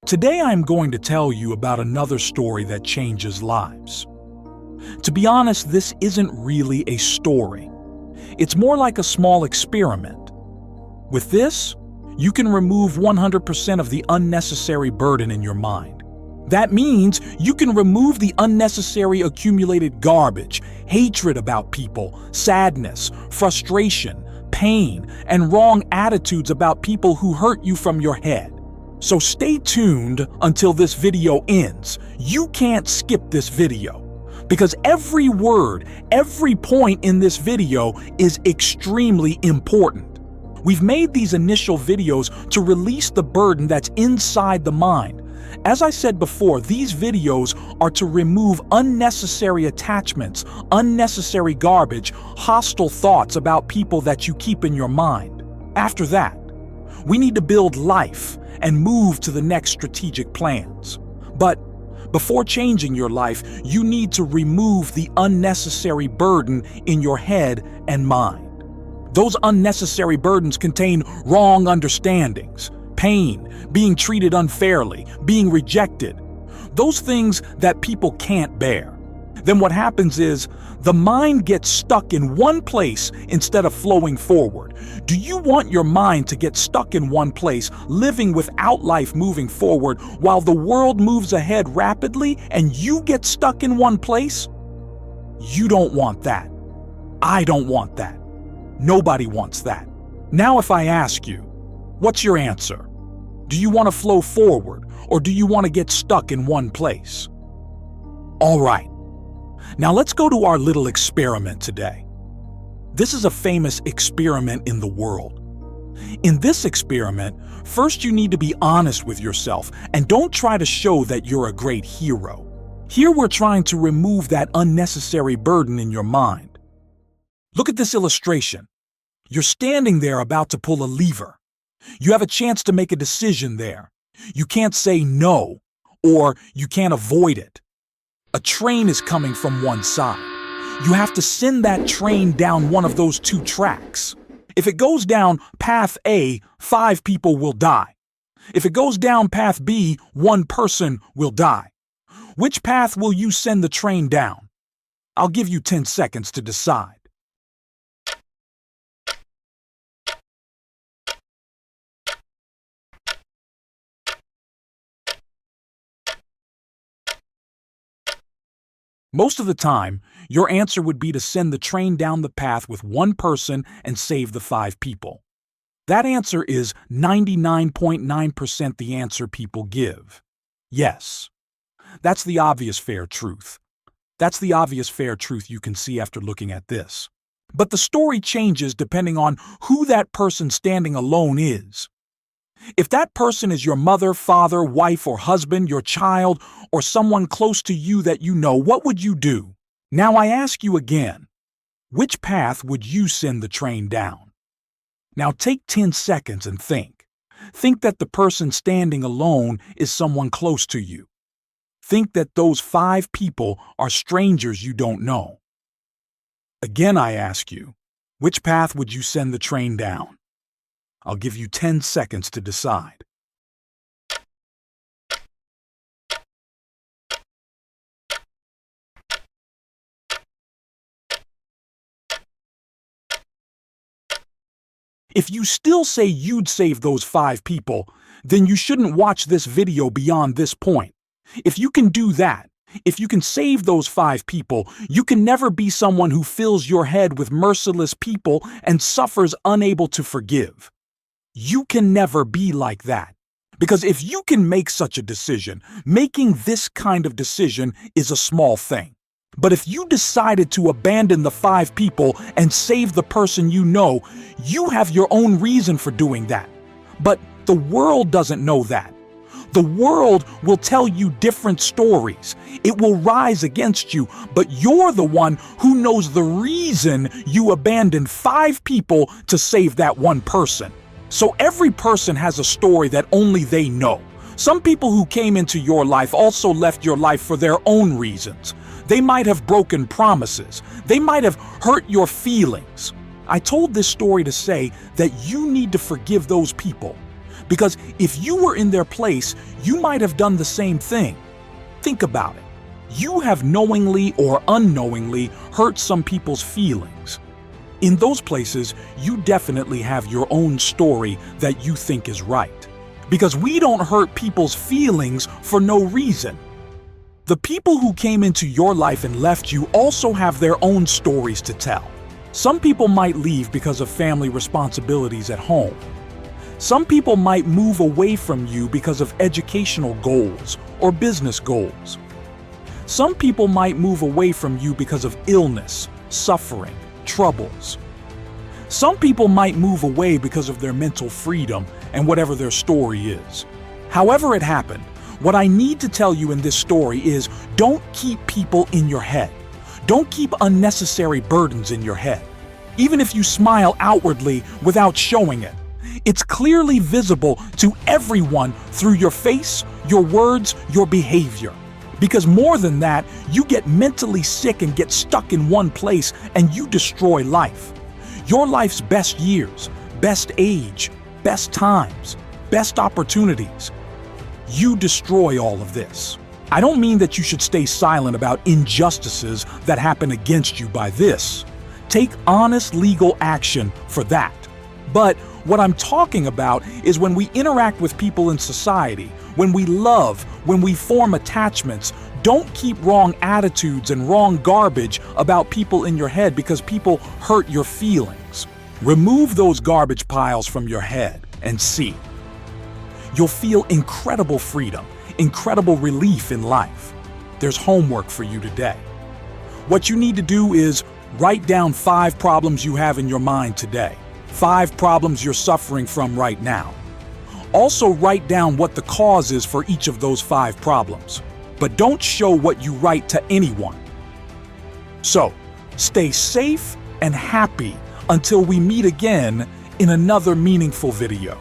Today I'm going to tell you about another story that changes lives. To be honest, this isn't really a story. It's more like a small experiment. With this, you can remove 100% of the unnecessary burden in your mind. That means you can remove the unnecessary accumulated garbage, hatred about people, sadness, frustration, pain, and wrong attitudes about people who hurt you from your head. So stay tuned until this video ends. You can't skip this video, because every word, every point in this video is extremely important. We've made these initial videos to release the burden that's inside the mind. As I said before, these videos are to remove unnecessary attachments, unnecessary garbage, hostile thoughts about people that you keep in your mind. After that, we need to build life and move to the next strategic plans. But before changing your life, you need to remove the unnecessary burden in your head and mind. Those unnecessary burdens contain wrong understandings, pain, being treated unfairly, being rejected, those things that people can't bear. Then what happens is the mind gets stuck in one place instead of flowing forward. Do you want your mind to get stuck in one place, living without life moving forward while the world moves ahead rapidly and you get stuck in one place? You don't want that. I don't want that. Nobody wants that. Now if I ask you, what's your answer? Do you want to flow forward, or do you want to get stuck in one place? All right. Now let's go to our little experiment today. This is a famous experiment in the world. In this experiment, first you need to be honest with yourself and don't try to show that you're a great hero. Here we're trying to remove that unnecessary burden in your mind. Look at this illustration. You're standing there about to pull a lever. You have a chance to make a decision there. You can't say no, or you can't avoid it. A train is coming from one side. You have to send that train down one of those two tracks. If it goes down path A, 5 people will die. If it goes down path B, 1 person will die. Which path will you send the train down? I'll give you 10 seconds to decide. Most of the time, your answer would be to send the train down the path with 1 person and save the 5 people. That answer is 99.9% the answer people give. Yes. That's the obvious fair truth. That's the obvious fair truth you can see after looking at this. But the story changes depending on who that person standing alone is. If that person is your mother, father, wife, or husband, your child, or someone close to you that you know, what would you do? Now I ask you again, which path would you send the train down? Now take 10 seconds and think. Think that the person standing alone is someone close to you. Think that those 5 people are strangers you don't know. Again I ask you, which path would you send the train down? I'll give you 10 seconds to decide. If you still say you'd save those 5 people, then you shouldn't watch this video beyond this point. If you can do that, if you can save those 5 people, you can never be someone who fills your head with merciless people and suffers unable to forgive. You can never be like that. Because if you can make such a decision, making this kind of decision is a small thing. But if you decided to abandon the 5 people and save the person you know, you have your own reason for doing that. But the world doesn't know that. The world will tell you different stories. It will rise against you, but you're the one who knows the reason you abandoned 5 people to save that 1 person. So every person has a story that only they know. Some people who came into your life also left your life for their own reasons. They might have broken promises. They might have hurt your feelings. I told this story to say that you need to forgive those people. Because if you were in their place, you might have done the same thing. Think about it. You have knowingly or unknowingly hurt some people's feelings. In those places, you definitely have your own story that you think is right. Because we don't hurt people's feelings for no reason. The people who came into your life and left you also have their own stories to tell. Some people might leave because of family responsibilities at home. Some people might move away from you because of educational goals or business goals. Some people might move away from you because of illness, suffering, troubles. Some people might move away because of their mental freedom and whatever their story is. However it happened, what I need to tell you in this story is don't keep people in your head. Don't keep unnecessary burdens in your head. Even if you smile outwardly without showing it, it's clearly visible to everyone through your face, your words, your behavior. Because more than that, you get mentally sick and get stuck in one place and you destroy life. Your life's best years, best age, best times, best opportunities. You destroy all of this. I don't mean that you should stay silent about injustices that happen against you by this. Take honest legal action for that. But what I'm talking about is when we interact with people in society, when we love, when we form attachments, don't keep wrong attitudes and wrong garbage about people in your head because people hurt your feelings. Remove those garbage piles from your head and see. You'll feel incredible freedom, incredible relief in life. There's homework for you today. What you need to do is write down 5 problems you have in your mind today. 5 problems you're suffering from right now. Also write down what the cause is for each of those 5 problems. But don't show what you write to anyone. So, stay safe and happy until we meet again in another meaningful video.